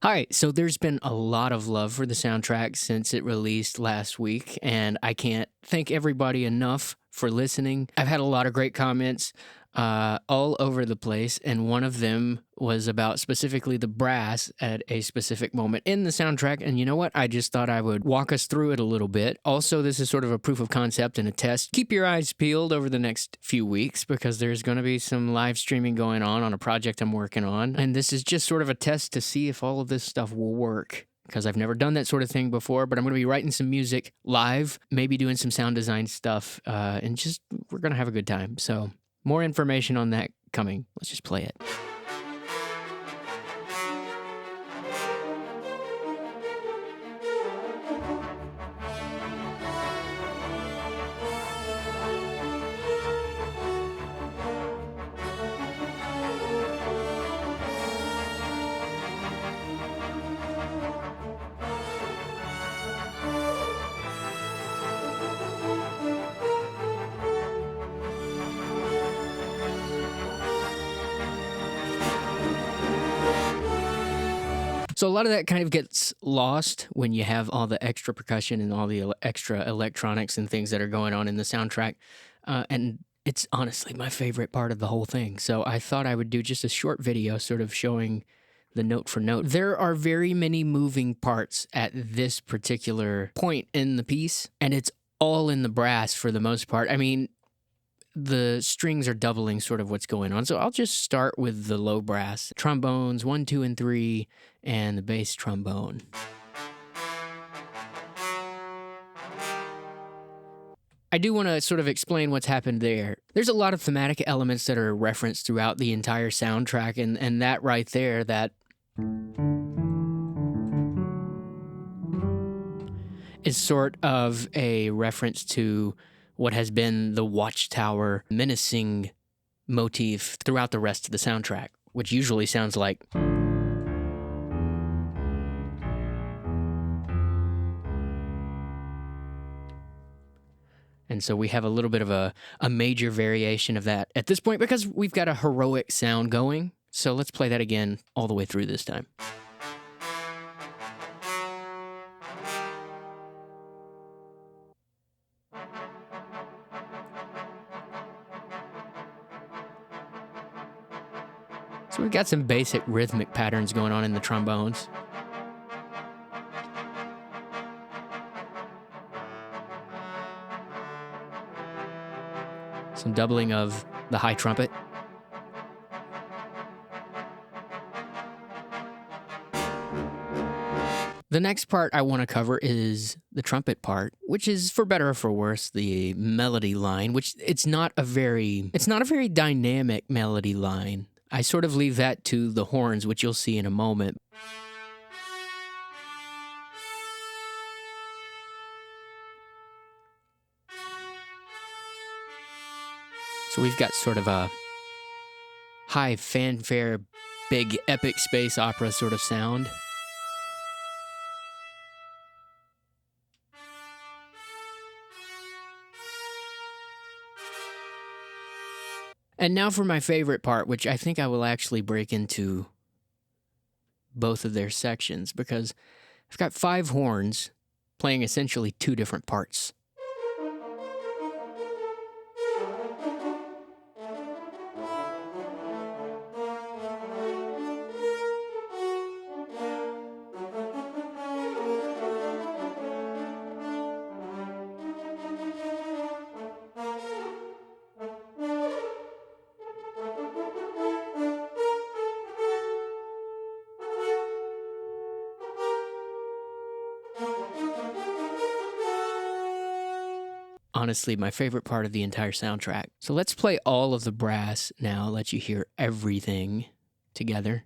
Hi, so there's been a lot of love for the soundtrack since it released last week, and I can't thank everybody enough for listening. I've had a lot of great comments all over the place, and one of them was about specifically the brass at a specific moment in the soundtrack. And you know what? I just thought I would walk us through it a little bit. Also, this is sort of a proof of concept and a test. Keep your eyes peeled over the next few weeks because there's going to be some live streaming going on a project I'm working on. And this is just sort of a test to see if all of this stuff will work, because I've never done that sort of thing before. But I'm going to be writing some music live, maybe doing some sound design stuff, and just we're going to have a good time. So more information on that coming. Let's just play it. So a lot of that kind of gets lost when you have all the extra percussion and all the extra electronics and things that are going on in the soundtrack. And it's honestly my favorite part of the whole thing. So I thought I would do just a short video sort of showing the note for note. There are very many moving parts at this particular point in the piece, and it's all in the brass for the most part. I mean, the strings are doubling sort of what's going on. So I'll just start with the low brass. Trombones, 1, 2, and 3, and the bass trombone. I do want to sort of explain what's happened there. There's a lot of thematic elements that are referenced throughout the entire soundtrack, and that right there, that is sort of a reference to what has been the Watchtower menacing motif throughout the rest of the soundtrack, which usually sounds like. And so we have a little bit of a major variation of that at this point because we've got a heroic sound going. So let's play that again all the way through this time. So we've got some basic rhythmic patterns going on in the trombones. Some doubling of the high trumpet. The next part I want to cover is the trumpet part, which is, for better or for worse, the melody line, which it's not a very dynamic melody line. I sort of leave that to the horns, which you'll see in a moment. So we've got sort of a high fanfare, big epic space opera sort of sound. And now for my favorite part, which I think I will actually break into both of their sections, because I've got 5 horns playing essentially 2 different parts. Honestly, my favorite part of the entire soundtrack. So let's play all of the brass now, let you hear everything together.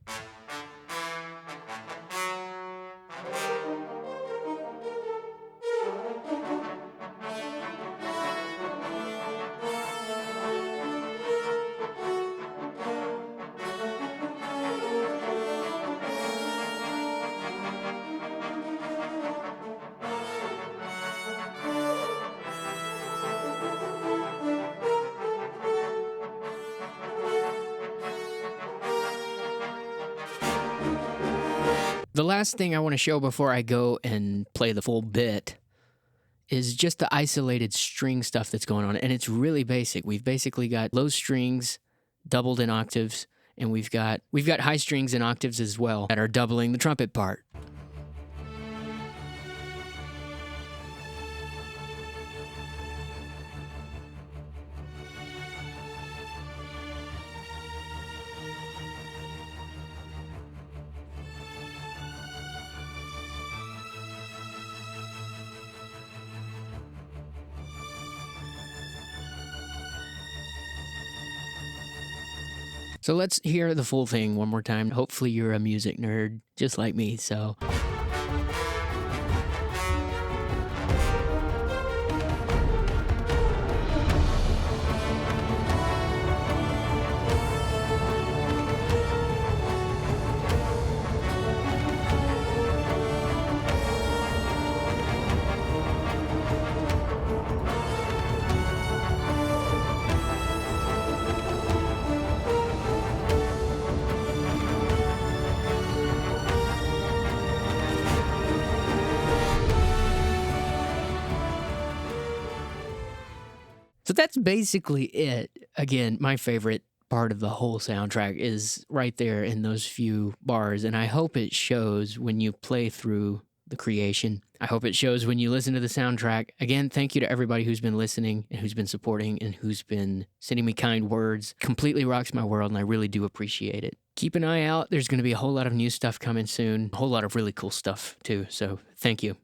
The last thing I want to show before I go and play the full bit is just the isolated string stuff that's going on. And it's really basic. We've basically got low strings doubled in octaves, and we've got high strings in octaves as well that are doubling the trumpet part. So let's hear the full thing one more time. Hopefully you're a music nerd just like me, so... So that's basically it. Again, my favorite part of the whole soundtrack is right there in those few bars, and I hope it shows when you play through the creation. I hope it shows when you listen to the soundtrack. Again, thank you to everybody who's been listening and who's been supporting and who's been sending me kind words. Completely rocks my world, and I really do appreciate it. Keep an eye out. There's going to be a whole lot of new stuff coming soon. A whole lot of really cool stuff, too. So thank you.